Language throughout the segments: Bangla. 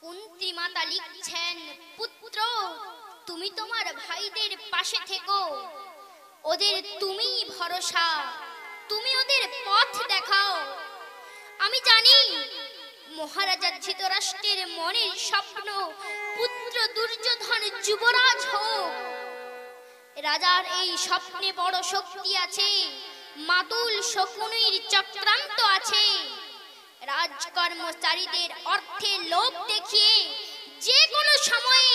কুন্তী মাতা লিখছেন, পুত্র তুমি তোমার ভাইদের পাশে থেকো, ওদের তুমি ভরসা, তুমি ওদের পথ দেখাও। আমি জানি মহারাজা ধৃতরাষ্ট্রের মনের স্বপ্ন পুত্র দুর্যোধন যুবরাজ হোক। রাজার এই স্বপ্নে বড় শক্তি আছে, মাতুল শকুনির চক্রান্ত আছে। রাজকর্মচারীদের অর্থে লোভ দেখিয়ে যে কোনো সময়ে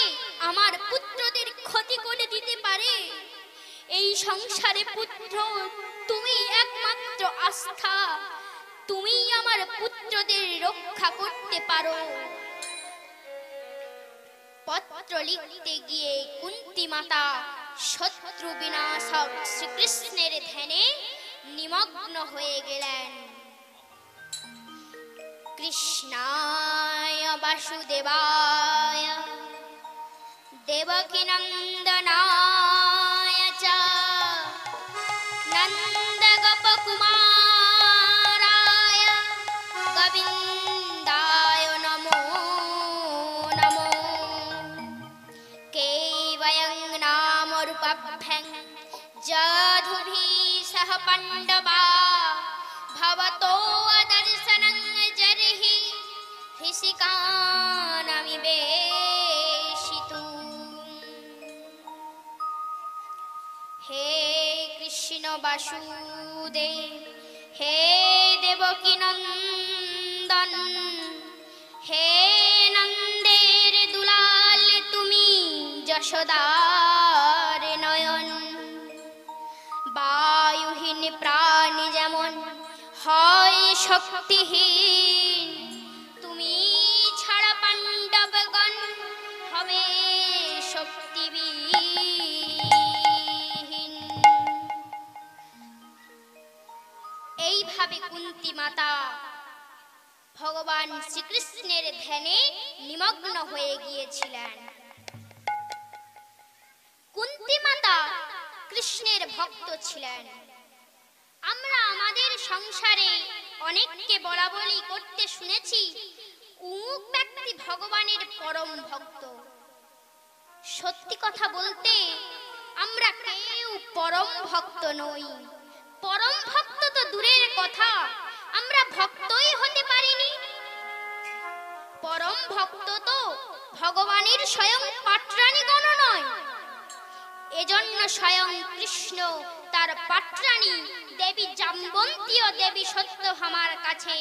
আমার পুত্রদের ক্ষতি করে দিতে পারে। এই সংসারে পুত্র তুমি একমাত্র আস্থা, তুমি আমার পুত্রদের রক্ষা করতে পারো। পত্র লিখতে গিয়ে কুন্তী মাতা শত্রু বিনাশক শ্রীকৃষ্ণের ধ্যানে নিমগ্ন হয়ে গেলেন। কৃষ্ণায় বাসুদেবায় দেবকী নন্দনায় চ নন্দ গোপকুমারায় গোবিন্দায় নমো নমো। কেবয়ং নাম রূপভ্যং যদুভিः সহ পাণ্ডবা ভবতো দর্শনং জর্হি হৃষিকানামিবেশিতু। হে কৃষ্ণ বাসুদেব, হে দেবকী নন্দন, হে নন্দের দুলাল তুমি যশোদার নয়ন। বায়ুহীন প্রাণী যেমন হয় শক্তিহীন, তুমি ছাড়া পাণ্ডবগণ হবে শক্তিবিহীন। এইভাবে কুন্তী মাতা ভগবান শ্রীকৃষ্ণের ধ্যানে নিমগ্ন হয়ে গিয়েছিলেন। কুন্তী মাতা কৃষ্ণের ভক্ত ছিলেন। আমরা আমাদের সংসারে অনেককে বলা বলি করতে শুনেছি, অমুক ব্যক্তি ভগবানের পরম ভক্ত। সত্যি কথা বলতে আমরা কেউ পরম ভক্ত নই। পরম ভক্ত তো দূরের কথা, আমরা ভক্তই হতে পারিনি। পরম ভক্ত তো ভগবানের স্বয়ং পাত্রাণীগণ নয়। এজন্য স্বয়ং কৃষ্ণ তার পাত্রাণী দেবী জাম্বন্তী ও দেবী সত্যভামার কাছে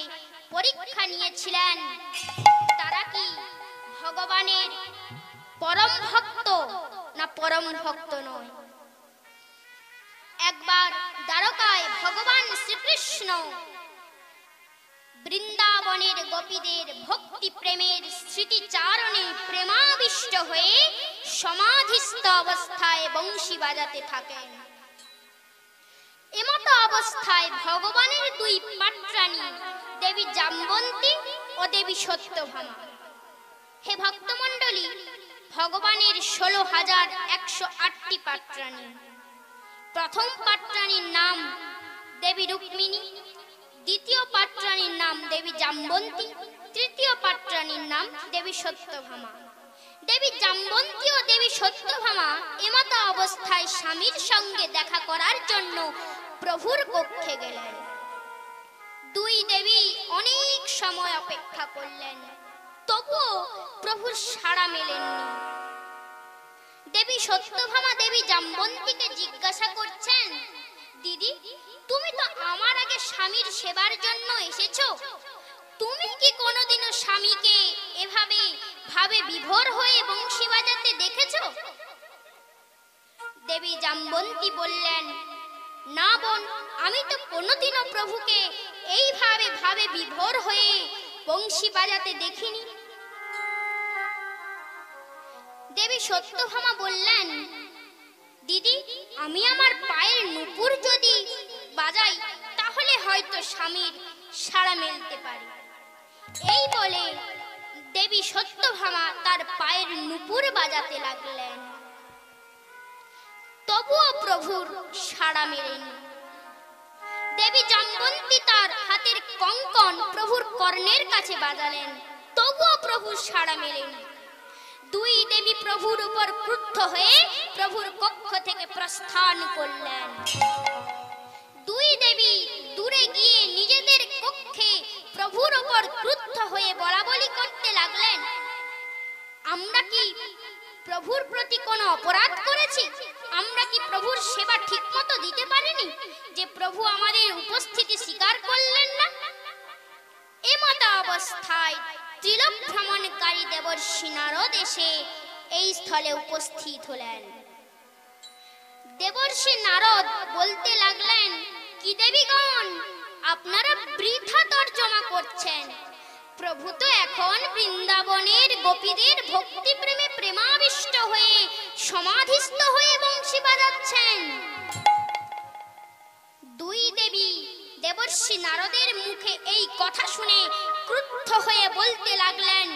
পরীক্ষা নিয়েছিলেন, তারা কি ভগবানের পরম ভক্ত না পরম ভক্ত নয়। একবার দ্বারকায় ভগবান শ্রীকৃষ্ণ বৃন্দাবনের গোপীদের ভক্তি প্রেমের স্মৃতিচারণে প্রেমাবিষ্ট হয়ে সমাধিস্থ অবস্থায় বংশী বাজাতে থাকেন। এমত অবস্থায় ভগবানের দুই পাত্রাণী দেবী জাম্বন্তী ও দেবী সত্যভামা। হে ভক্তমণ্ডলী, ভগবানের 16,108টি পাত্রাণী। প্রথম পাত্রাণীর নাম দেবী রুক্মিণী, দ্বিতীয় পাত্রাণীর নাম দেবী জাম্বন্তী, তৃতীয় পাত্রাণীর নাম দেবী সত্যভামা। দেবী জাম্বন্তী ও দেবী সত্যভামা এমত অবস্থায় স্বামীর সঙ্গে দেখা করার জন্য প্রভুর কক্ষে গেলেন। দুই দেবী অনেক সময় অপেক্ষা করলেন, তবুও প্রভুর সাড়া মেলেননি। দেবী সত্যভামা দেবী জাম্বন্তীকে জিজ্ঞাসা করছেন, দিদি তুমি তো আমার আগে স্বামীর সেবার জন্য এসেছো, তুমি কি কোনোদিনও স্বামীকে এভাবে ভাবে বিভোর হয়ে বংশী বাজাতে দেখেছো? দেবী জাম্বন্তী বললেন, না বোন, আমি তো কোনোদিনও প্রভুকে এইভাবে ভাবে বিভোর হয়ে বংশী বাজাতে দেখিনি। দেবী সত্যভামা বললেন, দিদি আমি আমার পায়ের নূপুর যদি বাজাই তাহলে হয়তো স্বামীর সাড়া মেলতে পারে। এই বলে দেবী সত্যভামা তার পায়ের নূপুর বাজাতে লাগলেন, তবুও প্রভুর সাড়া মেলেনি। দেবী জাম্বন্তী তার হাতের কঙ্কন প্রভুর কর্ণের কাছে বাজালেন, তবুও প্রভু সাড়া মেলেনি। দুই দেবী প্রভুর উপর ক্রুদ্ধ হয়ে প্রভুর কক্ষ থেকে প্রস্থান করলেন। দুই দেবী দূরে গিয়ে নিজেদের কক্ষে প্রভুর উপর ক্রুদ্ধ হয়ে বলাবলি করতে লাগলেন, আমরা কি প্রভুর প্রতি কোনো অপরাধ করেছি? আমরা কি প্রভুর সেবা ঠিকমতো দিতে পারিনি যে প্রভু আমাদের উপস্থিতি স্বীকার করলেন না? এমত অবস্থায় ত্রিলোক ভ্রমণকারী দেবর্ষি নারদ এসে এই স্থলে উপস্থিত হলেন। দেবর্ষি নারদ বলতে লাগলেন, কি দেবীগণ, আপনারা বৃথা তর্জমা করছেন। প্রভু তো এখন বৃন্দাবনের গোপীদের ভক্তি প্রেমে প্রেমাবিষ্ট হয়ে সমাধিস্থ হয়ে বংশী বাজাচ্ছেন। দুই দেবী দেবর্ষি নারদের মুখে এই কথা শুনে ক্রুদ্ধ হয়ে বলতে লাগলেন,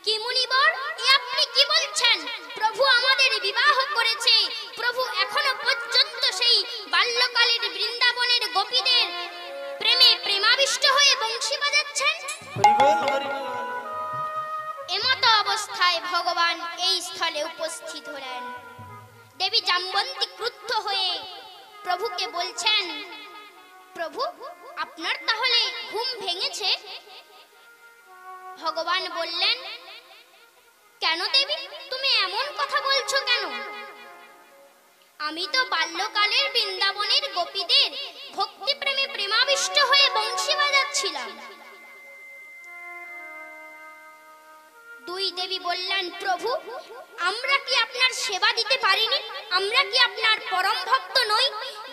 কি মুনিবর, এ আপনি কি বলছেন? প্রভু আমাদের বিবাহ করেছে, প্রভু এখনো পর্যন্ত সেই বাল্যকালের বৃন্দাবনের গোপীদের প্রেমে প্রেমাবিষ্ট হয়ে বংশী বাজাচ্ছেন। এমত অবস্থায় ভগবান এই স্থলে উপস্থিত হলেন। দেবী জাম্বন্তী ক্রুদ্ধ হয়ে প্রভুকে বলছেন, প্রভু আপনার তাহলে ঘুম ভেঙেছে? ভগবান বললেন, কেন দেবী, তুমি এমন কথা বলছো কেন? আমি তো বাল্যকালের বৃন্দাবনের গোপীদের ভক্তি প্রেমে প্রেমাবিষ্ট হয়ে বংশী বাজাচ্ছিলাম। দুই দেবী বললেন, প্রভু আমরা কি আপনার সেবা দিতে পারিনি? আমরা কি আপনার পরম ভক্ত নই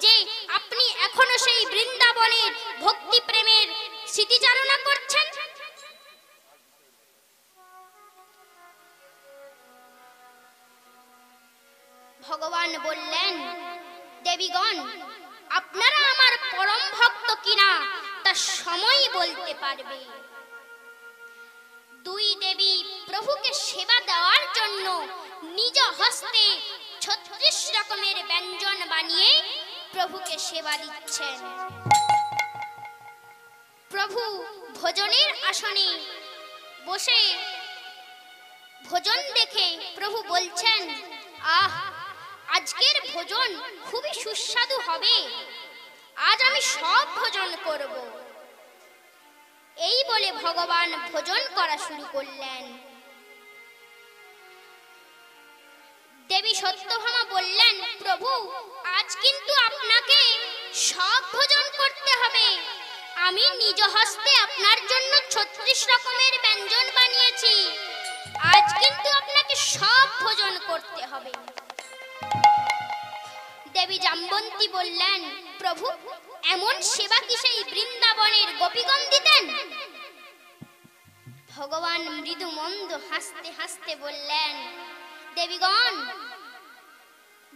যে আপনি এখনো সেই বৃন্দাবনের ভক্তি প্রেমের স্মৃতিচারণা করছেন? ভগবান বললেন, দেবীগণ, আপনারা আমার পরম ভক্ত কিনা তা সময় বলতে পারবে। দুই দেবী প্রভুকে সেবা দেওয়ার জন্য নিজ হস্তে 36 রকমের ব্যঞ্জন বানিয়ে প্রভুকে সেবা দিচ্ছেন। প্রভু ভোজনের আসনে বসে ভোজন দেখে প্রভু বলছেন, আহ, আজকের ভোজন খুবই সুস্বাদু হবে, আজ আমি সব ভোজন করব। এই বলে ভগবান ভোজন করা শুরু করলেন। দেবী সত্যভামা বললেন, প্রভু আজ কিন্তু আপনাকে সব ভোজন করতে হবে। আমি নিজ হস্তে আপনার জন্য 36 রকমের ব্যঞ্জন বানিয়েছি, আজ কিন্তু আপনাকে সব ভোজন করতে হবে। দেবী জাম্বন্তী বললেন, প্রভু এমন সেবা কি সেই বৃন্দাবনের গোপীগণ দিতেন? ভগবান মৃদু মন্দ হাসতে হাসতে বললেন, দেবীগণ,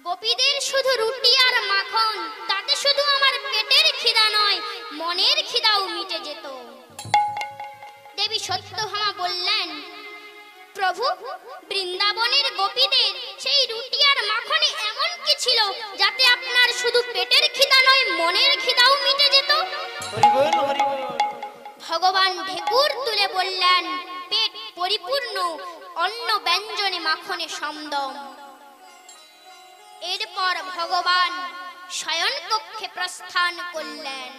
গোপীদের শুধু রুটি আর মাখন, তাতে শুধু আমার পেটের খিদা নয়, মনের খিদাও মিটে যেত। দেবী সত্যভামা বললেন, প্রভু বৃন্দাবনের গোপীদের সেই রুটি আর মাখনে এমন কি ছিল যাতে আপনার শুধু পেটের খিদা নয়, মনের খিদাও মিটে যেত? ভগবান ঢেকুর তুলে বললেন, পেট পরিপূর্ণ, অন্ন ব্যঞ্জনে মাখনে সমদম। এরপর ভগবান শয়ন কক্ষে প্রস্থান করলেন।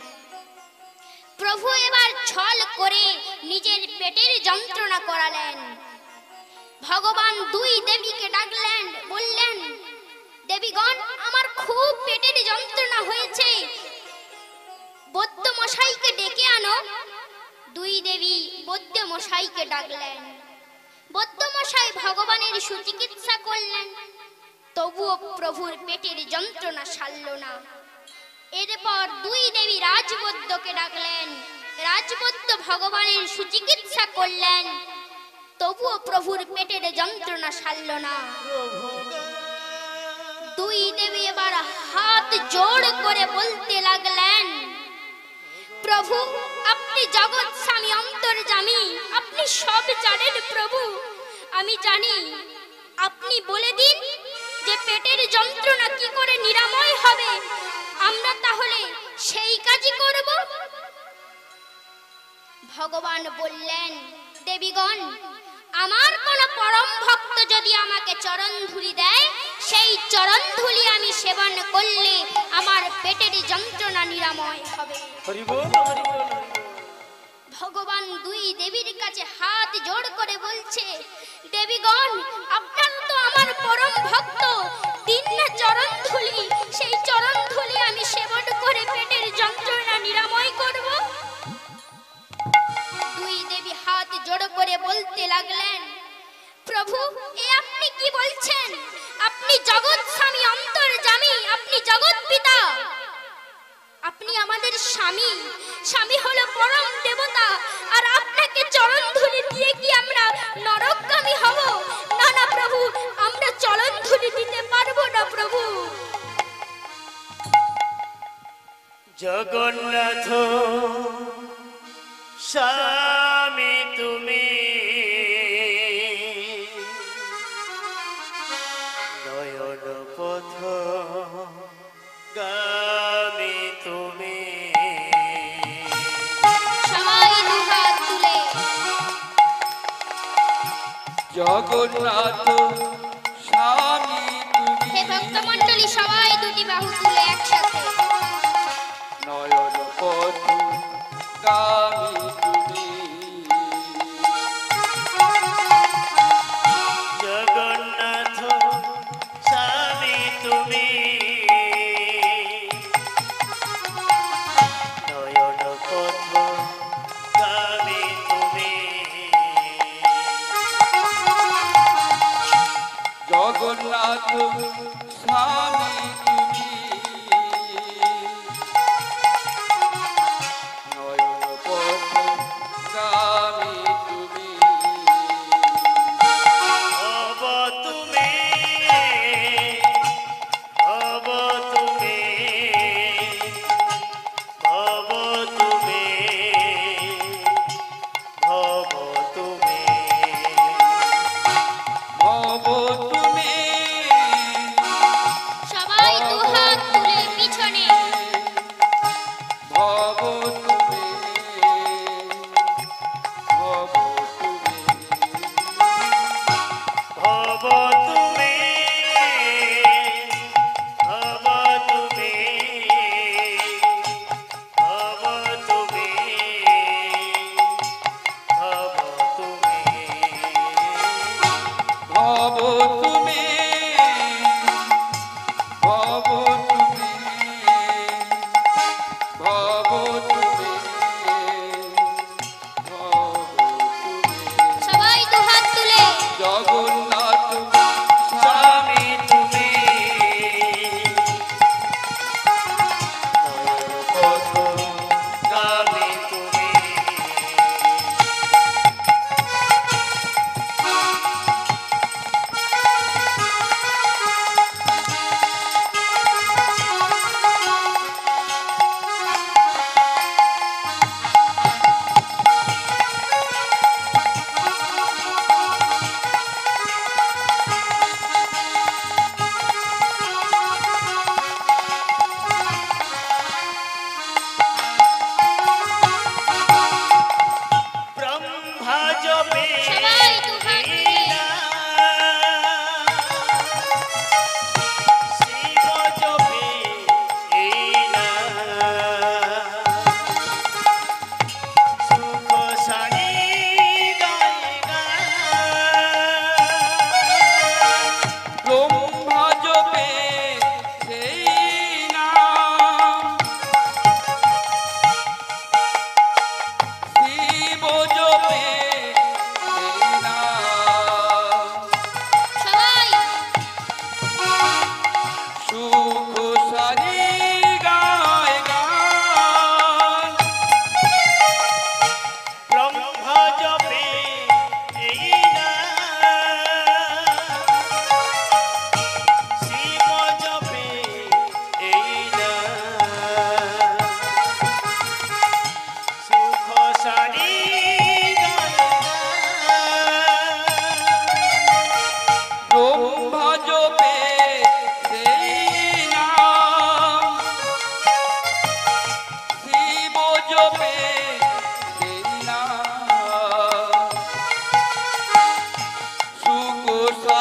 প্রভু এবার ছল করে নিজের পেটের যন্ত্রণা করালেন। ভগবান দুই দেবীকে ডাকলেন, বললেন, দেবীগণ, আমার খুব পেটের যন্ত্রণা হয়েছে, বৈদ্য মশাইকে ডেকে আনো। দুই দেবী বৈদ্য মশাইকে ডাকলেন। বৈদ্য মশাই ভগবানের সুচিকিৎসা করলেন, তবুও প্রভুর পেটের যন্ত্রণা সারল না। এরপর দুই দেবী রাজবৈদ্যকে ডাকলেন। রাজবৈদ্য ভগবানের সুচিকিৎসা করলেন, তবুও প্রভুর পেটের যন্ত্রণা সারল না। দুই দেবী এবার হাত জোড় করে বলতে লাগলেন, প্রভু আপনি জগৎ স্বামী অন্তর্যামী, আপনি সব জানেন। প্রভু আমি জানি, আপনি বলে দিন যে পেটের যন্ত্রণা কি করে নিরাময় হবে, আমরা তাহলে সেই কাজই করব। ভগবান বললেন, দেবীগণ, আমার কোন পরম ভক্ত যদি আমাকে চরণ ধুলি দেয়, সেই চরণ ধুলি আমি সেবন করলে আমার পেটের যন্ত্রণা নিরাময় হবে। ভগবান দুই দেবীর কাছে হাত জোড় করে বলছে, দেবীগণ, আপনারা তো আমার পরম ভক্ত, দিন না চরণ ধুলি, সেই চরণ ধুলি আমি সেবন করে পেটের যন্ত্রণা নিরাময় করব। দুই দেবী হাত জোড় করে বলতে লাগলেন, প্রভু, এ আপনি কি বলছেন? আপনি জগৎ স্বামী, অন্তর্যামী, আপনি জগৎ পিতা, আপনি আমাদের স্বামী, স্বামী হলো পরম দেবতা, আর আপনাকে চরণ ধুলি দিয়ে কি আমরা নরকগামী হব? না না প্রভু, আমরা চরণ ধুলি দিতে পারবো না প্রভু। জগন্নাথ স্বামী তুমি, নয়ন পথ গামী তুমি। সবাই দুহাত তুলে জগন্নাথ স্বামী তুমি, হে ভক্তমণ্ডলী, সবাই দুটি বাহু তুলে একসাথে। নয়ন পথ গামী তুমি, জগন্নাথ স্বামী তুমি, নয়ন পথ গামী তুমি। জগন্নাথ স্বামী তুমি, নয়ন পথ গামী তুমি, হব তুমি, হব তুমি, হব তুমি, হব তুমি, ভব তুমি, সবাই দুহাত তুলে পিছনে। ভব তুমি, ভব তুমি, হব তুমি, হব তুমি, হব তুমি, হব তুমি, ভব তুমি, ভব তুমি, ভব তুমি, ভব তুমি, সবাই দুহাত তুলে জগন্নাথ স্বামী তুমি, নয়ন পথ গামী তুমি।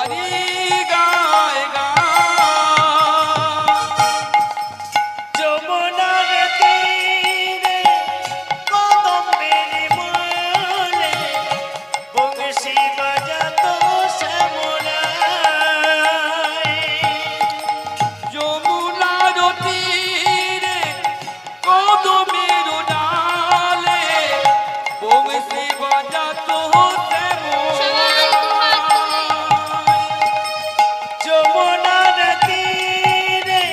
তোমারই গায় গান যমুনার তীরে কদমের মূলে বংশী বাজাতো শ্যামলায়। যমুনার তীরে কদমের ডালে বংশী বাজাতো সবাই দুহাত তুলে। যমুনার তীরে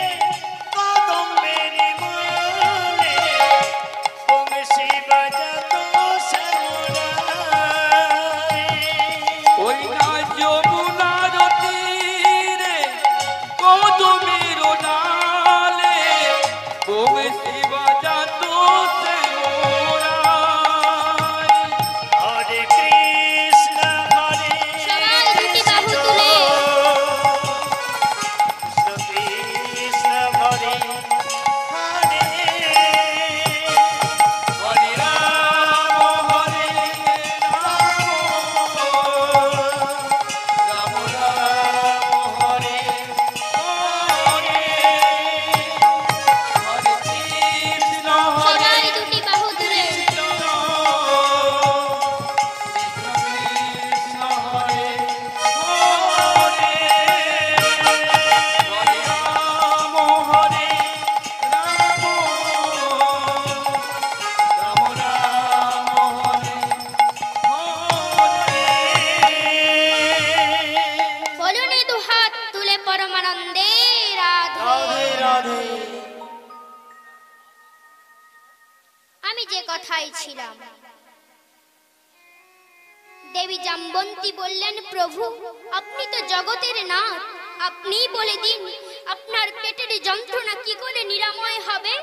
কদমের মূলে বংশী বাজাতো শ্যামলায়। ওই না যমুনার তীরে কদমের ডালে বংশী বাজাতো শ্যামলায়। হরে কৃষ্ণ হরে সবাই দুটি বাহু তুলে। কৃষ্ণ হরে হরে হরে রাম হরে রাম রাম রাম হরে হরে হরে কৃষ্ণ হরে সবাই দুটি বাহু তুলে। কৃষ্ণ কৃষ্ণ হরে হরে হরে রাম হরে রাম রাম রাম হরে হরে বলুন এই দুহাত তুলে পরমানন্দে রাধে। রাধে রাধে। আমি যে কথাই ছিলাম, দেবী জাম্বন্তী বললেন, প্রভু আপনি তো জগতের নাথ, আপনিই বলে দিন আপনার পেটের যন্ত্রণা কি করে নিরাময় হবে।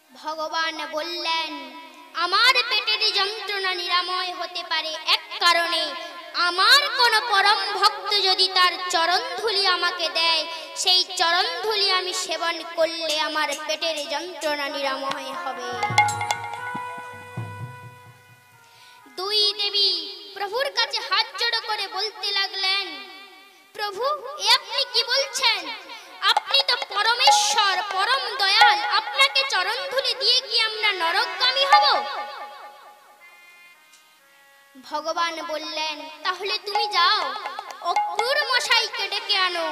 ভগবান বললেন, আমার পেটের যন্ত্রণা নিরাময় হতে পারে এক কারণে, আমার কোন পরম ভক্ত যদি তার চরণধুলি আমাকে দেয়, সেই চরণধুলি আমি সেবন করলে আমার পেটের যন্ত্রণা নিরাময় হবে। দুই দেবী প্রভুর কাছে হাত জোড়ো করে বলতে লাগলেন, প্রভু এ আপনি কি বলছেন? আপনি তো পরমেশ্বর, পরম দয়াল, আপনাকে চরণধুলি দিয়ে কি আমরা নরকগামী হব? ভগবান বললেন, তাহলে তুমি যাও অক্রূর মশাইকে ডেকে আনো,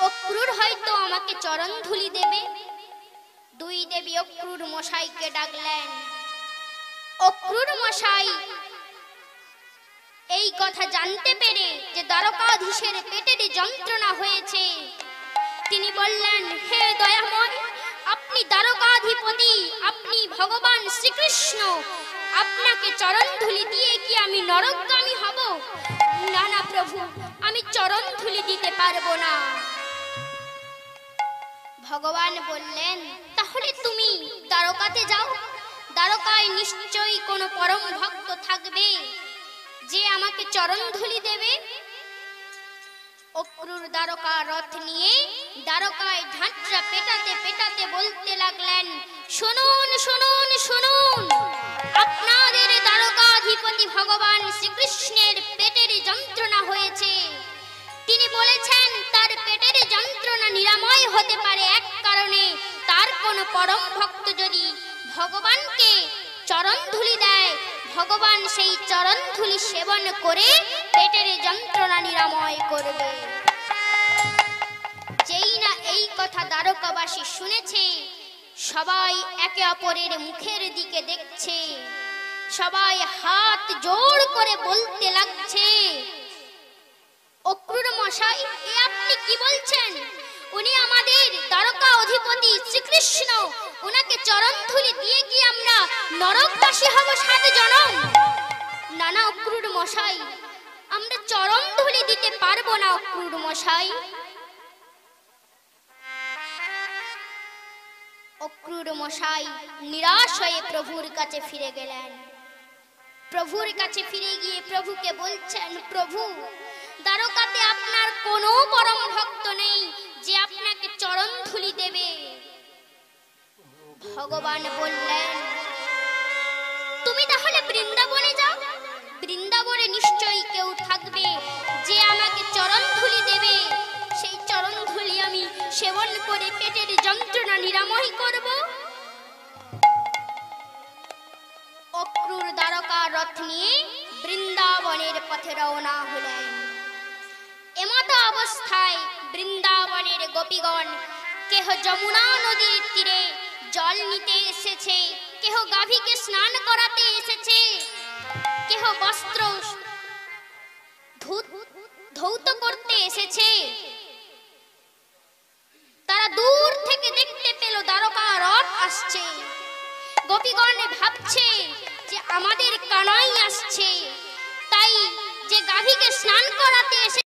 অক্রূর হয়তো আমাকে চরণধুলি দেবে। দুই দেবী অক্রূর মশাইকে ডাকলেন। অক্রূর মশাই এই কথা জানতে পেরে যে দ্বারকাধীশের পেটের যন্ত্রণা হয়েছে, তিনি বললেন, হে দয়াময়, আপনি দ্বারকাধিপতি, আপনি ভগবান শ্রীকৃষ্ণ, আপনাকে চরণধুলি দিয়ে কি আমি নরকগামী হব? না না প্রভু, আমি চরণধুলি দিতে পারবো না। ভগবান বললেন, তাহলে তুমি দ্বারকাতে যাও, দ্বারকায় নিশ্চয়ই কোনো পরম ভক্ত থাকবে যে আমাকে চরণধুলি দেবে। অক্রূর দ্বারকা রথ নিয়ে দ্বারকায় ঝাঁঝরা পেটাতে পেটাতে বলতে লাগলেন, শুনুন শুনুন শুনুন, আপনাদের দ্বারকাধিপতি ভগবান শ্রীকৃষ্ণের পেটের যন্ত্রণা হয়েছে। তিনি বলেছেন তার পেটের যন্ত্রণা নিরাময় হতে পারে এক কারণে, তার কোনো পরম ভক্ত যদি ভগবানকে চরণধুলি দেয়, ভগবান সেই চরণধুলি সেবন করে পেটের যন্ত্রণা নিরাময় করবে। যেই না এই কথা দ্বারকাবাসী শুনেছে, সবাই একে অপরের মুখের দিকে দেখছে, সবাই হাত জোড় করে বলতে লাগছে, অক্রূর মশাই এ আপনি কি বলছেন? উনি আমাদের দ্বারকা অধিপতি শ্রীকৃষ্ণ, উনাকে চরণধুলি দিয়ে কি আমরা নরকবাসী হব 7 জনম? না না অক্রূর মশাই, আমরা চরণধুলি দিতে পারবো না অক্রূর মশাই। অক্রূর মশাই নিরাশ হয়ে প্রভুর কাছে ফিরে গেলেন। প্রভুর কাছে ফিরে গিয়ে প্রভুকে বলছেন, প্রভু দ্বারকাতে আপনার কোনো পরম ভক্ত নেই যে আপনাকে চরণধুলি দেবে। ভগবান বললেন, তুমি তাহলে বৃন্দাবনে যাও, বৃন্দাবনে দ্বারকা রথ নিয়ে বৃন্দাবনের পথে রওনা হলেন। এমতো অবস্থায় বৃন্দাবনের গোপীগণ কেহ যমুনা নদীর তীরে জল নিতে এসেছে, কেহ গাভীকে স্নান করাতে এসেছে, কেহ বস্ত্র ধৌত করতে এসেছে। তারা দূর থেকে দেখতে পেল দ্বারকা রথ আসছে। গোপীগণ ভাবছে যে আমাদের কানাই আসছে, তাই যে গাভীকে স্নান করাতে এসে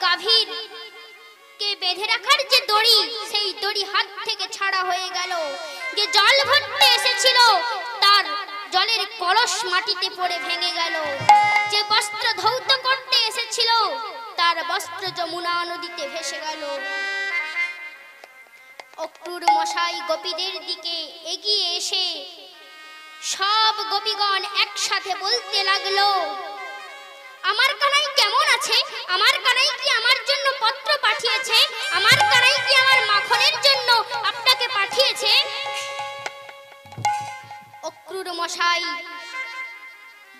গাভীর কে বেঁধে রাখার যে দড়ি, সেই দড়ি হাত থেকে ছাড়া হয়ে গেল। যে জল ভরতে এসেছিল তার জলের কলস মাটিতে পড়ে ভেঙে গেল। যে বস্ত্র ধৌত করতে এসেছিল তার বস্ত্র যমুনা নদীতে ভেসে গেল। অক্রূর মশাই গোপীদের দিকে এগিয়ে এসে সব গোপীগণ একসাথে বলতে লাগলো, আমার কানাই কেমন আছে? আমার কানাই কি আমার জন্য পত্র পাঠিয়েছে? আমার কানাই কি আমার মাখনের জন্য আপনাকে পাঠিয়েছে? অক্রূর মশাই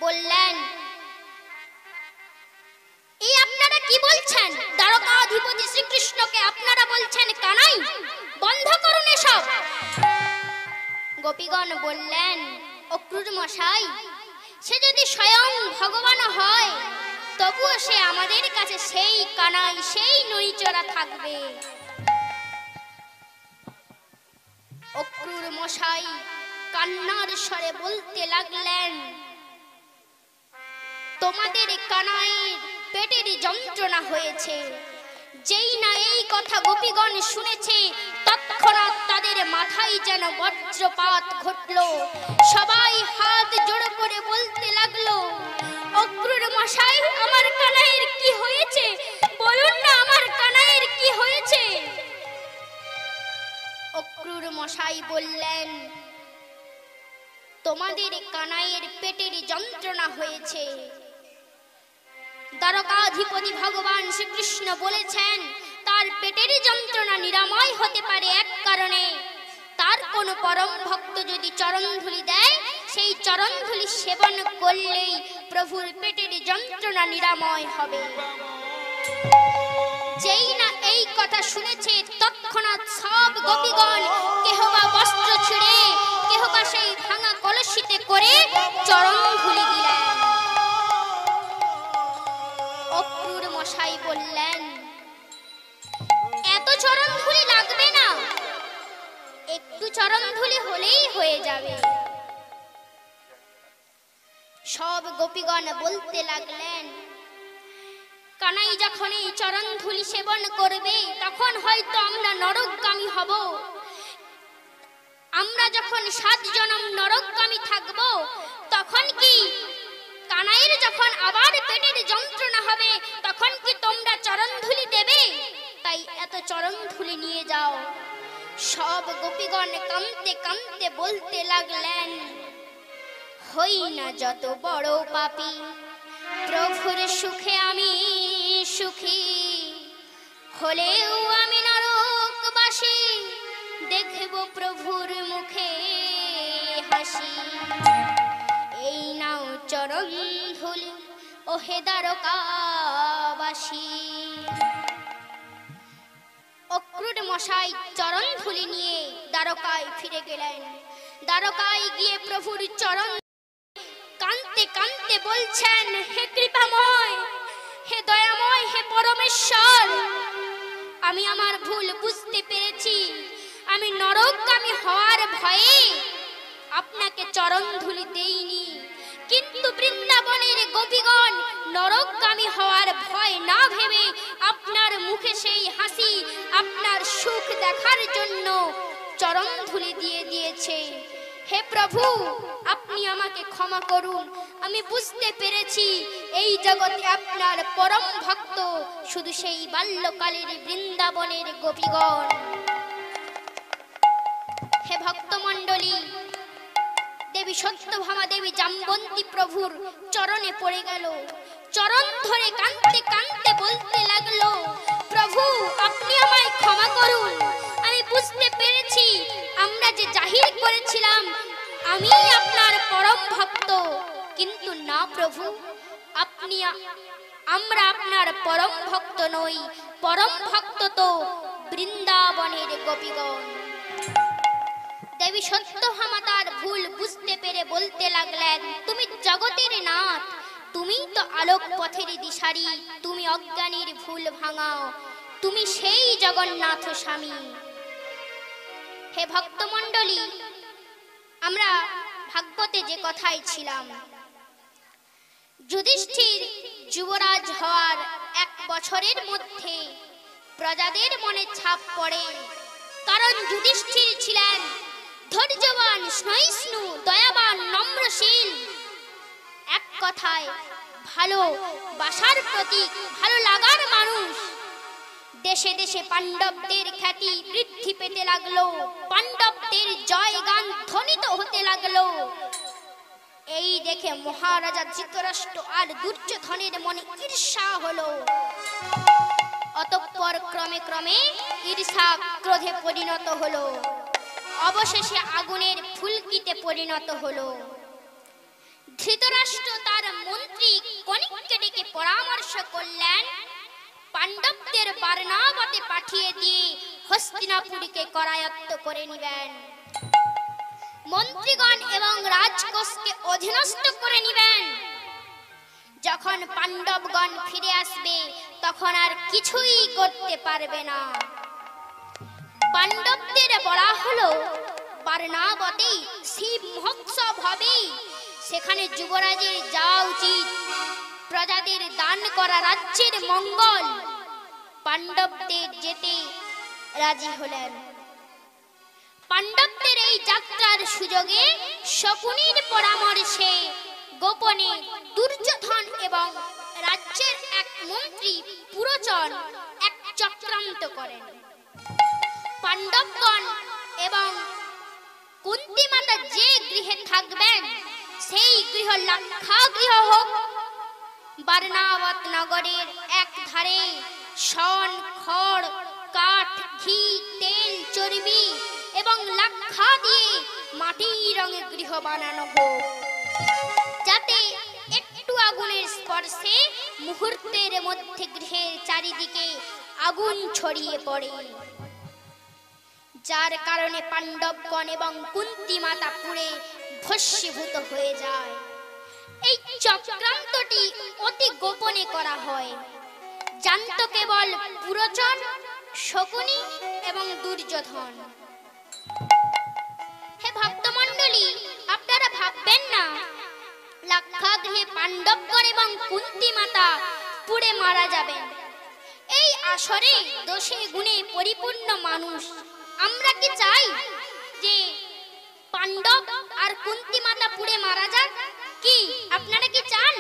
বললেন, এই আপনারা কি বলছেন? দ্বারকাধিপতি শ্রীকৃষ্ণকে আপনারা বলছেন কানাই? বন্ধ করুন এসব। গোপীগণ বললেন, অক্রূর মশাই, সে যদি স্বয়ং ভগবান হয় তবুও সে আমাদের কাছে সেই কানাই, সেই নইচড়া থাকবে। অক্রূর মশাই কান্নার স্বরে বলতে লাগলেন, তোমাদের কানাইয়ের পেটের যন্ত্রণা হয়েছে। যেই না এই কথা গোপীগণ শুনেছে, তৎক্ষণাৎ তাদের মাথায় যেন বজ্রপাত ঘটলো। সবাই হাত জোড় করে বলতে লাগলো, অক্রূর মশাই, আমার কানাইয়ের কি হয়েছে? বলুন না, আমার কানাইয়ের কি হয়েছে? অক্রূর মশাই বললেন, তোমাদের কানাইয়ের পেটের যন্ত্রণা হয়েছে। দ্বারকাধিপতি ভগবান শ্রীকৃষ্ণ বলেছেন তার পেটের যন্ত্রণা নিরাময় হতে পারে এক কারণে, তার কোন পরম ভক্ত যদি চরণধুলি দেয়, সেই চরণধুলি সেবন করলেই প্রভুর পেটের যন্ত্রণা নিরাময় হবে। যেই না এই কথা শুনেছে, তৎক্ষণাৎ সব গোপীগণ কেহ বা বস্ত্র ছিঁড়ে, কেহ বা সেই ভাঙা কলসিতে করে চরণধুলি দিলেন। অক্রূর মশাই বললেন, এত চরণধুলি লাগবে না, একটু চরণধুলি হলেই হয়ে যাবে। সব গোপীগণ বলতে লাগলেন, কানাই যখন এই চরণধুলি সেবন করবে তখন হয়তো আমরা নরকগামী হব। আমরা যখন 7 জনম নরকগামী থাকব, তখন কি কানাইয়ের যখন আবার পেটের যন্ত্রণা হবে তখন কি তোমরা চরণধুলি দেবে? তাই এত চরণধুলি নিয়ে যাও। সব গোপীগণ কাঁদতে কাঁদতে বলতে লাগলেন, হই না যত বড় পাপী, প্রভুর সুখে আমি সুখী, হলেও আমি নরকবাসী, দেখব প্রভুর মুখে হাসি। এই নাও চরণ ধুলি ওহে দ্বারকাবাসী। অক্রূর মশাই চরণ ধুলি নিয়ে দ্বারকায় ফিরে গেলেন। দ্বারকায় গিয়ে প্রভুর চরণ কাঁদতে কাঁদতে বলছেন, হে কৃপাময়, হে দয়াময়, হে পরমেশ্বর, আমি আমার ভুল বুঝতে পেরেছি। আমি নরকগামী হওয়ার ভয়ে আপনাকে চরণ ধুলি দেইনি, কিন্তু বৃন্দাবনের গোপীগণ নরকগামী হওয়ার ভয় না ভেবে আপনার মুখে সেই হাসি, আপনার সুখ দেখার জন্য চরণ ধুলি দিয়ে দিয়েছে। হে প্রভু, আপনি আমাকে ক্ষমা করুন। আমি বুঝতে পেরেছি এই জগতে আপনার পরম ভক্ত শুধু সেই বাল্যকালের বৃন্দাবনের গোপীগণ। হে ভক্তমণ্ডলী, দেবী সত্যভামা দেবী জাম্বন্তী প্রভুর চরণে পড়ে গেল। চরণ ধরে কাঁদতে কাঁদতে বলতে লাগলো, প্রভু আপনি আমায় ক্ষমা করুন। আমি বুঝতে পেরেছি আমরা যে জাহির করেছিলাম আমি আপনার পরম ভক্ত, কিন্তু না প্রভু, আপনি আমরা আপনার পরম ভক্ত নই, পরম ভক্ত তো বৃন্দাবনের গোপীগণ। দেবী সত্যভামা তার ভুল বুঝতে পেরে বলতে লাগলেন, তুমি জগতের নাথ, তুমি তো আলোক পথের দিশারি, তুমি অজ্ঞানীর ভুল ভাঙাও, তুমি সেই জগন্নাথ স্বামী। হে ভক্তমণ্ডলী, আমরা ভাগবতে যে কথাই ছিলাম, যুধিষ্ঠির যুবরাজ হওয়ার 1 বছরের মধ্যে প্রজাদের মনে ছাপ পড়ে, কারণ যুধিষ্ঠির ছিলেন ধৈর্যবান, সহিষ্ণু, দয়াবান, নম্রশীল, এক কথায় ভালোবাসার প্রতীক, ভালো লাগার মানুষ। দেশে দেশে পাণ্ডবদের খ্যাতি বৃদ্ধি পেতে লাগলো, পাণ্ডবদের জয় গান ধ্বনিত হতে লাগলো। এই দেখে মহারাজা ধৃতরাষ্ট্র আর দুর্যোধনের মনে ঈর্ষা হলো। অতঃপর ক্রমে ক্রমে ঈর্ষা ক্রোধে পরিণত হলো, অবশেষে আগুনের ফুলকিতে পরিণত হলো। ধৃতরাষ্ট্র তার মন্ত্রী কনিককে ডেকে পরামর্শ করলেন, পাণ্ডবদের বারনাবতে পাঠিয়ে দিয়ে হস্তিনাপুরীকে করায়ত্ত করে নিবেন, মন্ত্রীগণ এবং রাজকোষকে অধীনস্থ করে নিবেন। যখন পাণ্ডবগণ ফিরে আসবে তখন আর কিছুই করতে পারবে না। পাণ্ডবদের বলা হলো, বারনাবতে শিব মহোৎসব হবে, সেখানে যুবরাজের যাওয়া উচিত, প্রজাদের দান করা রাজ্যের মঙ্গল। পাণ্ডবদের যেতে রাজি হলেন। পাণ্ডবদের এই যাত্রার সুযোগে শকুনির পরামর্শে গোপনে দুর্যোধন এবং রাজ্যের এক মন্ত্রী পুরোচন এক চক্রান্ত করেন। পাণ্ডবগণ এবং কুন্তী মাতা যে গৃহে থাকবেন সেই গৃহ লাক্ষাগৃহ হোক। বারনাবত নগরের এক ধারে শন, খড়, কাঠ, ঘি, তেল, চর্বি এবং লাক্ষা দিয়ে মাটির রঙের গৃহ বানানো হোক, যাতে একটু আগুনের স্পর্শে মুহূর্তের মধ্যে গৃহের চারিদিকে আগুন ছড়িয়ে পড়ে, যার কারণে পাণ্ডবগণ এবং কুন্তী মাতা পুড়ে ভস্মীভূত হয়ে যায়। এই চক্রান্তটি অতি গোপনে করা হয়, জানত কেবল পুরোচন, শকুনি এবং দুর্যোধন। হে ভক্তমণ্ডলী, আপনারা ভাববেন না লাক্ষাগৃহে পাণ্ডবগণ এবং কুন্তী মাতা পুড়ে মারা যাবেন। এই আসরে দোষে গুণে পরিপূর্ণ মানুষ আমরা কি চাই যে পাণ্ডব আর কুন্তী মাতা পুড়ে মারা যাক? কি আপনারা কি চান?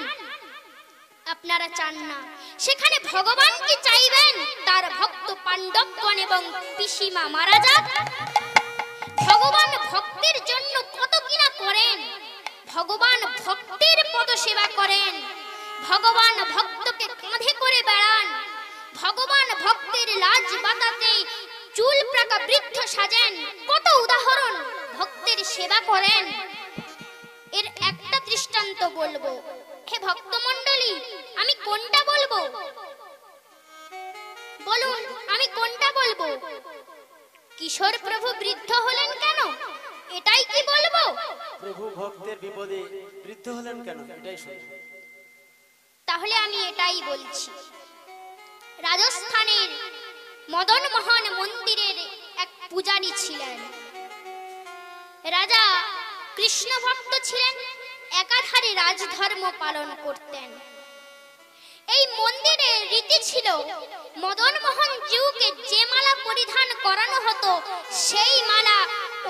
আপনারা চান না। সেখানে ভগবান কি চাইবেন তার ভক্ত পাণ্ডবগণ এবং পিসিমা মারা যাক? ভগবান ভক্তের জন্য কত কিনা করেন। ভগবান ভক্তের পদ সেবা করেন, ভগবান ভক্তকে কাঁধে করে বেড়ান, ভগবান ভক্তের লাজ বাতাতে চুল পাকা বৃদ্ধ সাজেন। কত উদাহরণ, ভক্তের সেবা করেন। এর একটা দৃষ্টান্ত বলবো। হে ভক্তমণ্ডলী, আমি কোনটা বলবো? বলুন, আমি কোনটা বলবো? কিশোর প্রভু বৃদ্ধ হলেন কেন, এটাই কি বলবো? প্রভু ভক্তের বিপদে বৃদ্ধ হলেন কেন, এটাই শুনবো। তাহলে আমি এটাই বলছি। রাজস্থানের মদন মোহন মন্দিরের এক পূজারী ছিলেন। রাজা কৃষ্ণ ভক্ত ছিলেন, একাধারে রাজধর্ম পালন করতেন। এই মন্দিরের রীতি ছিল মদন মোহন জিউকে যে মালা পরিধান করানো হতো সেই মালা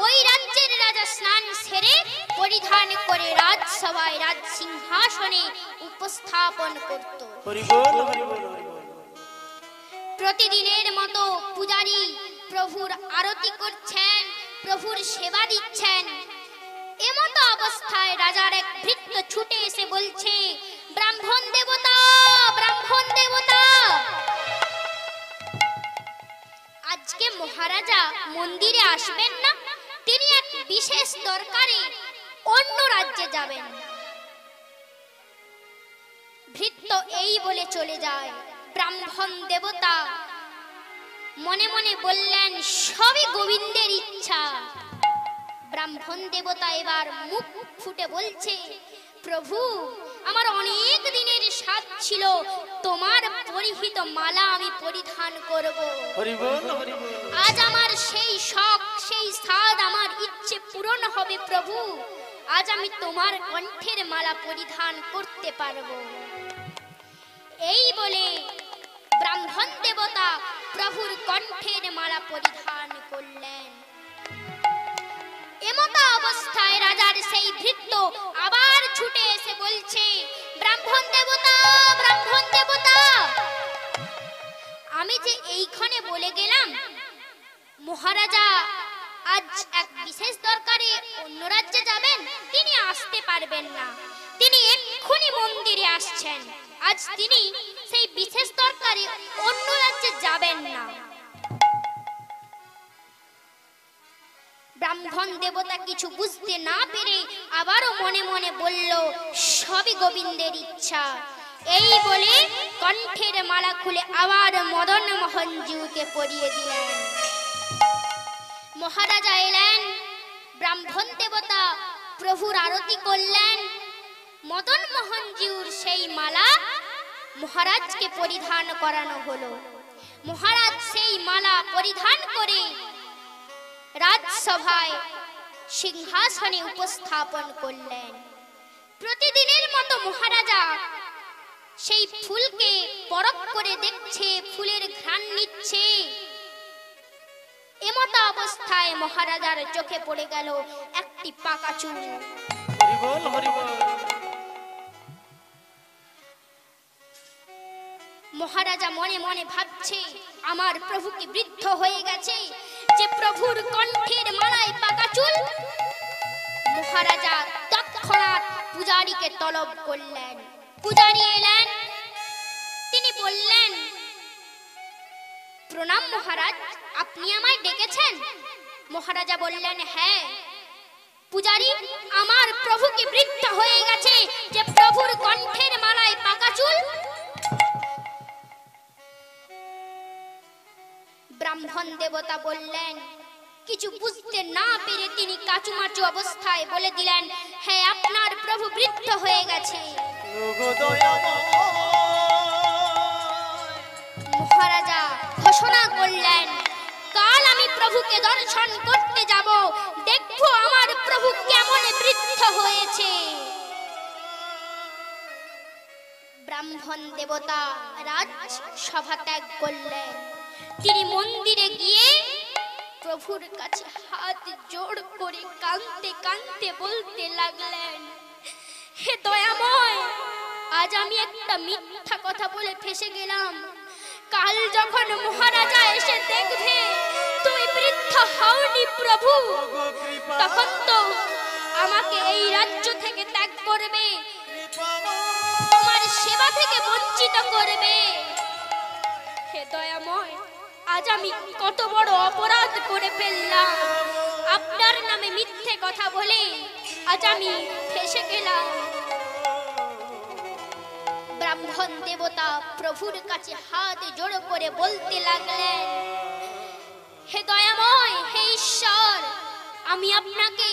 ওই রাজ্যের রাজা স্নান সেরে পরিধান করে রাজসভায় রাজ সিংহাসনে উপস্থাপন করত। প্রতিদিনের মতো পূজারী প্রভুর আরতি করছেন, প্রভুর সেবা দিচ্ছেন। এমতো অবস্থায় রাজার এক ভৃত্য ছুটে এসে বলছে, ব্রাহ্মণ দেবতা, ব্রাহ্মণ দেবতা, আজকে মহারাজা মন্দিরে আসবেন না? তিনি এক বিশেষ দরকারে অন্য রাজ্যে যাবেন। ভৃত্য এই বলে চলে যায়। ব্রাহ্মণ দেবতা মনে মনে বললেন, সবই গোবিন্দের ইচ্ছা। ব্রাহ্মণ দেবতা এবার মুখ ফুটে বলছে, প্রভু, আমার অনেক দিনের সাধ ছিল তোমার পরিহিত মালা আমি পরিধান করব। হরি বল, হরি বল। আজ আমার সেই শখ, সেই সাধ, আমার ইচ্ছে পূরণ হবে প্রভু। আজ আমি তোমার কণ্ঠের মালা পরিধান করতে পারবো। এই বলে ব্রাহ্মণ দেবতা প্রভুর কণ্ঠের মালা পরিধান করলেন। এমতা অবস্থায় রাজার সেই ভৃত্য আবার ছুটে এসে বলছে, ব্রাহ্মণ দেবতা, ব্রাহ্মণ দেবতা, আমি যে এইখানে বলে গেলাম মহারাজা আজ এক বিশেষ দরকারে অন্য রাজ্যে যাবেন, তিনি আসতে পারবেন না। তিনি এক্ষুনি মন্দিরে আসছেন। আজ তিনি সেই বিশেষ দরকারে অন্য রাজ্যে যাবেন না। ব্রাহ্মণ দেবতা কিছু বুঝতে না পেরে আবারও মনে মনে বলল, সবই গোবিন্দের ইচ্ছা। এই বলে কণ্ঠের মালা খুলে আবার মদন মোহনজিউকে পরিয়ে দিলেন। মহারাজা এলেন, ব্রাহ্মণ দেবতা প্রভুর আরতি করলেন। মদন মোহনজিউর সেই মালা মহারাজকে পরিধান করানো হলো। মহারাজ সেই মালা পরিধান করে রাজসভায় সিংহাসনে উপস্থাপন করলেন। প্রতিদিনের মতো মহারাজা সেই ফুলকে পরখ করে দেখছে, ফুলের ঘ্রাণ নিচ্ছে। এমতা অবস্থায় মহারাজার চোখে পড়ে গেল একটি পাকা চুল। হরি বল, হরি বল। মহারাজা মনে মনে ভাবছে, আমার প্রভু কি বৃদ্ধ হয়ে গেছে যে প্রভুর কণ্ঠের মালায় পাকা চুল? মহারাজা তৎক্ষণাৎ পূজারীকে তলব করলেন। পূজারী এলেন, তিনি বললেন, প্রণাম মহারাজ, আপনি আমায় ডেকেছেন? মহারাজা বললেন, হ্যাঁ। পূজারী, আমার প্রভু কি বৃদ্ধ হয়ে গেছে যে প্রভুর কণ্ঠের মালায় পাকা চুল? ব্রাহ্মণ দেবতা বললেন, কিছু বুঝতে না পেরে তিনি কাচুমাচু অবস্থায় বলে দিলেন, হ্যাঁ, আপনার প্রভু বৃদ্ধ হয়ে গেছে। মহারাজা ঘোষণা করলেন, কাল আমি প্রভুকে দর্শন করতে যাব, দেখবো আমার প্রভু কেমন বৃদ্ধ হয়েছে। ব্রাহ্মণ দেবতা রাজসভা ত্যাগ করলেন। তিনি মন্দিরে গিয়ে প্রভুর কাছে হাত জোড় করে কাঁদতে কাঁদতে বলতে লাগলেন, হে দয়াময়, আজ আমি একটা মিথ্যা কথা বলে ফেসে গেলাম। কাল যখন মহারাজা এসে দেখবে তুমি বৃদ্ধ হওনি প্রভু, তখন তো আমাকে এই রাজ্য থেকে ত্যাগ করবে, তোমার সেবা থেকে বঞ্চিত করবে। হে দয়াময়, আজ আমি কত বড় অপরাধ করে ফেললাম। আপনার নামে মিথ্যে কথা বলে আজ আমি ফেসে গেলাম। ব্রাহ্মণ দেবতা প্রভুর কাছে হাত জোড় করে বলতে লাগলেন, হে দয়াময়, হে ঈশ্বর, আমি আপনাকে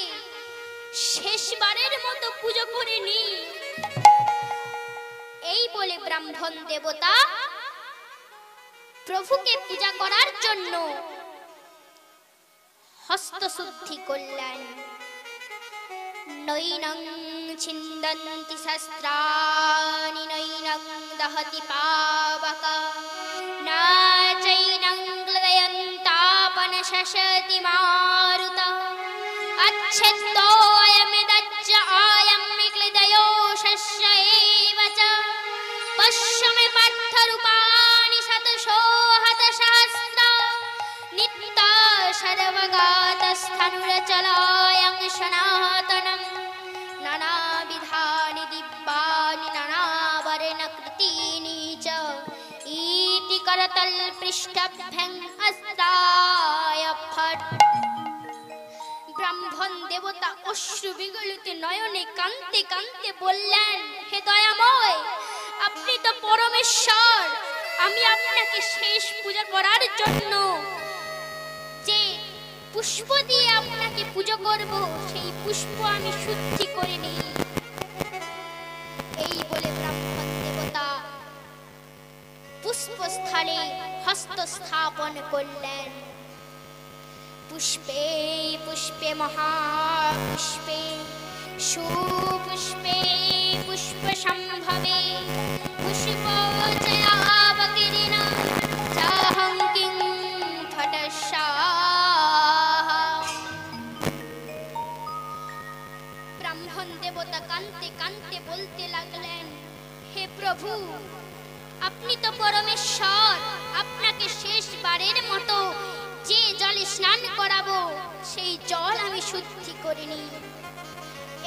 শেষবারের মতো পুজো করে নি। এই বলে ব্রাহ্মণ দেবতা প্রভুকে পূজা করার জন্য হস্তশুদ্ধি করলেন। নৈনং ছিন্দন্তি শস্ত্রাণি নৈনং দহতি পাবকা না চৈনং ক্লেদয়ন্তাপন শশতি মারুতঃ अच्छेत्तोऽयमिदच्च आयं क्लेदयो शस्य एव च पश्यमे पार्थरूपाणि शतशोहतसहस्र नित्य सर्वगातस्थाणुरचलायं सनातनं नानाविधानि दिव्यानि नानावर्णकृतीनि च इति करतलपृष्ठभ्यं अस्त्राय फट्। ব্রাহ্মণ দেবতা অশ্রু বিগলিত নয়নে কাঁদতে কাঁদতে বললেন, হে দয়াময়, আপনি তো পরমেশ্বর। আমি আপনাকে শেষ পূজা করার জন্য যে পুষ্প দিয়ে আপনাকে পুজো করব, সেই পুষ্প আমি শুদ্ধি করে নিই। এই বলে ব্রাহ্মণ দেবতা পুষ্পস্থলে হস্ত স্থাপন করলেন। পুষ্পে পুষ্পে মহাপুষ্পে সুপুষ্পে পুষ্প সম্ভবে পুষ্পোচয়াবকিরিণা চাহং কিং ফটস্বাহা। ব্রাহ্মণ দেবতা কাঁদতে কাঁদতে বলতে লাগলেন, হে প্রভু, আপনি তো পরমেশ্বর। আপনাকে শেষবারের মতো যে জলে স্নান করাবো, সেই জল আমি শুদ্ধি করিনি।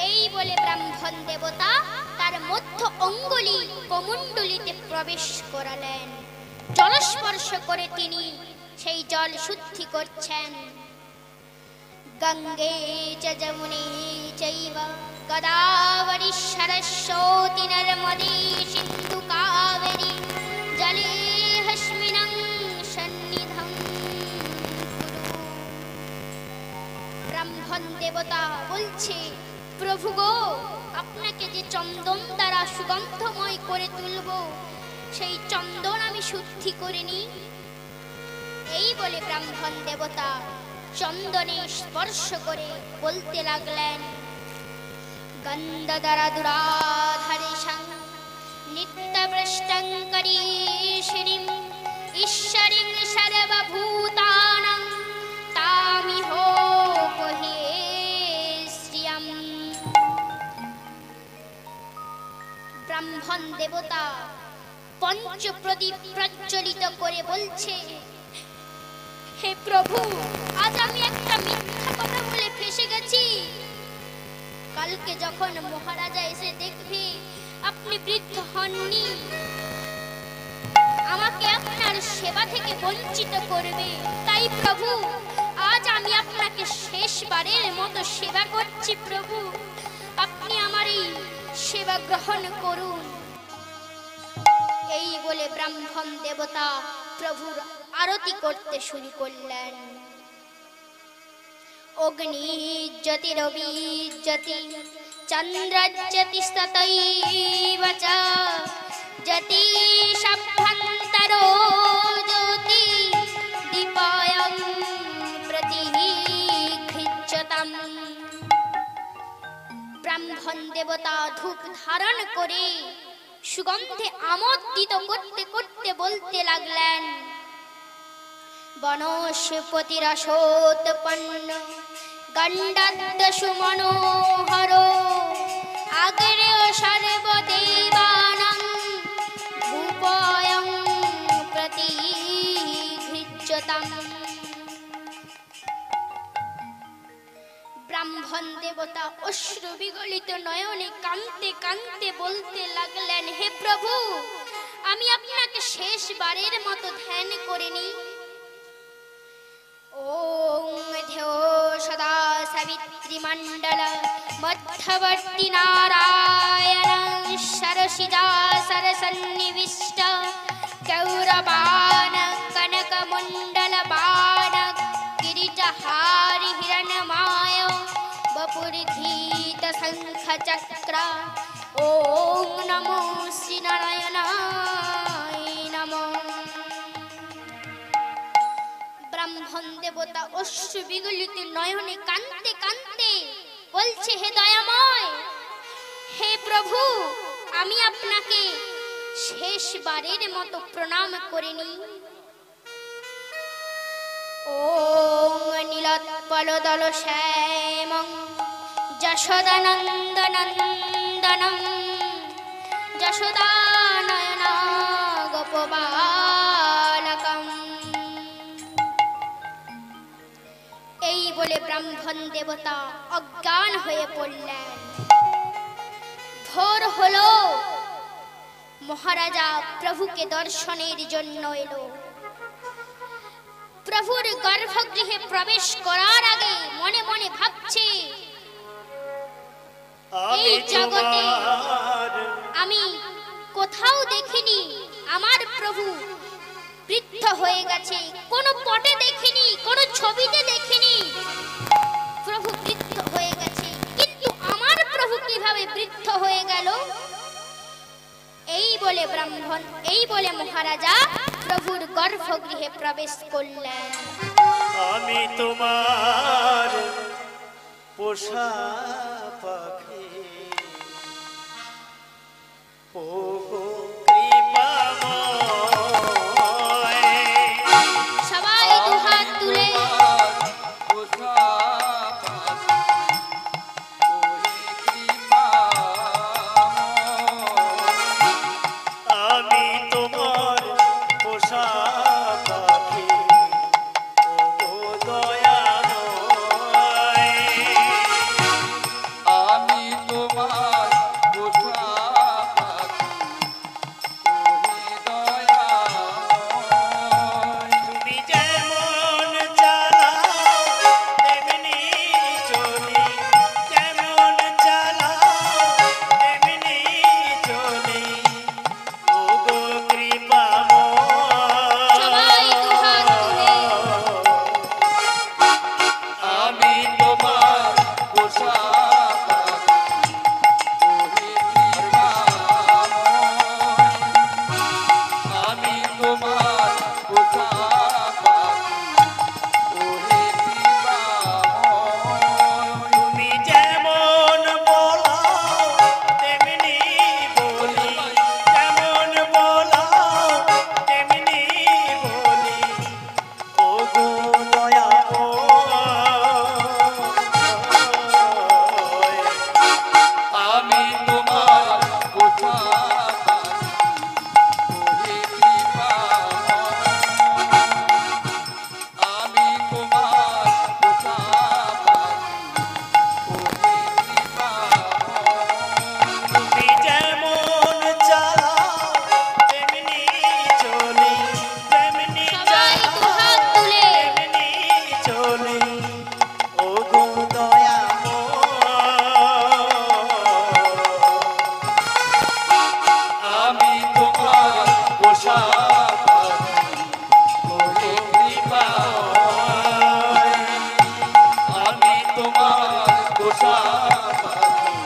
এই বলে ব্রাহ্মণ দেবতা তার মধ্য অঙ্গুলি কমণ্ডলিতে প্রবেশ করালেন। জলস্পর্শ করে তিনি সেই জল শুদ্ধি করছেন। গঙ্গে চ যমুনে চৈব গোদাবরী সরস্বতী নর্মদে সিন্ধু কাবেরী জলেস্মিন্ সন্নিধিং কুরু। ব্রাহ্মণ দেবতা বলছে, প্রভু গো, আপনাকে যে চন্দন দ্বারা সুগন্ধময় করে তুলব, সেই চন্দন আমি শুদ্ধি করিনি। এই বলে ব্রাহ্মণ দেবতা চন্দনে স্পর্শ করে বলতে লাগলেন, গন্ধধরা দুরাধরিষং নিত্যভ্রষ্টং করিষিণীম ঈশ্বরীং সর্বভূতানাং তামিহোপহে শ্রিয়ম। ব্রাহ্মণ দেবতা পঞ্চপ্রদীপ প্রজ্বলিত করে বলছে, হে প্রভু, আজ আমি একটা মিথ্যা কথা বলে ফেসে গেছি। কালকে যখন মহারাজা এসে দেখবে আপনি বৃদ্ধ হননি, আমাকে আপনার সেবা থেকে বঞ্চিত করবে। তাই প্রভু, আজ আমি আপনাকে শেষবারের মতো সেবা করছি। প্রভু, আপনি আমার এই সেবা গ্রহণ করুন। এই বলে ব্রাহ্মণ দেবতা প্রভুর আরতি করতে শুরু করলেন। অগ্নি জ্যোতি রবি জ্যোতি চন্দ্র জ্যোতি ততৈব চ জ্যোতি সভ্যন্তরো জ্যোতি দীপায়ং প্রতিঘৃচ্যতাম। ব্রাহ্মণ দেবতা ধূপ ধারণ করে সুগন্ধে আমোদিত করতে করতে বলতে লাগলেন, বনস্পতি রসোৎপন্ন গণ্ডাদ্দশু মনোহর আগ্নেয় সর্বদেবানাং ধূপয়ং প্রতিঘৃচ্যতাম। ব্রাহ্মণ দেবতা অশ্রু বিগলিত নয়নে কাঁদতে কাঁদতে বলতে লাগলেন, হে প্রভু, আমি আপনাকে শেষবারের মতো ধ্যান করিনি। ওং ধ্যো সদা সাবিত্রী মণ্ডল মধ্যবর্তী নারায়ণ সরসিজা সরসন্নিবিষ্ট গৌরবান কনক মণ্ডল বাণ কিরীটহারি হিরণ্ময় বপুরধীত শঙ্খ চক্র। ওং নমো শ্রী নারায়ণায় নমঃ। ব্রাহ্মণ দেবতা অশ্রু বিগলিত নয়নে কাঁদতে কাঁদতে বলছে, হে দয়াময়, হে প্রভু, আমি আপনাকে শেষবারের মতো প্রণাম করিনি। ওং নীলোৎপলদল শ্যামং যশোদানন্দনন্দনম যশোদানয়ন গোপবালকম। এই বলে ব্রাহ্মণ দেবতা অজ্ঞান হয়ে পড়লেন। ভোর হলো, মহারাজা প্রভুকে দর্শনের জন্য এলো। প্রভুর গর্ভগৃহে প্রবেশ করার আগে মনে মনে ভাবছে, এই জগতে আমি কোথাও দেখিনি আমার প্রভু বৃদ্ধ হয়ে গেছে, কোনো পটে দেখিনি, কোনো ছবিতে দেখিনি প্রভু বৃদ্ধ হয়ে গেছে, কিন্তু আমার প্রভু কিভাবে বৃদ্ধ হয়ে গেল? এই বলে ব্রাহ্মণ, এই বলে মহারাজা প্রভুর গর্ভগৃহে প্রবেশ করলেন। আমি তোমার পোষা পাখি, ও গো কৃপাময়। সবাই দুহাত তুলে আমি তোমার পোষা পাখি, ও গো দয়াময়। আমি তোমার পোষা পাখি, ওহে দয়াময়। তুমি যেমন চালাও তেমনি চলি, যেমন চালাও তেমনি চলি, ও গো কৃপাময়। সবাই দুহাত তুলে আমি তোমার পোষা পাখি, ওহে কৃপাময়। আমি তোমার পোষা পাখি, ওহে কৃপাময়। তুমি যেমন বলো তেমনি বলি, যেমন বলো তেমনি বলি, ও গো দয়াময়। আমি তোমার পোষা পাখি, ওহে কৃপাময়। আমি তোমার পোষা পাখি, ওহে কৃপাময়। তুমি যেমন চালাও তেমনি চলি, তেমনি সবাই দুহাত তুলে তেমনি চলি, ও গো দয়াময়। আমি তোমার পোষা পাখি, ওহে কৃপাময়। আমি তোমার পোষা পাখি,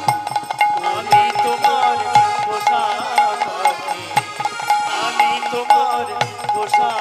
আমি তোমার পোষা পাখি, আমি তোমার পোষা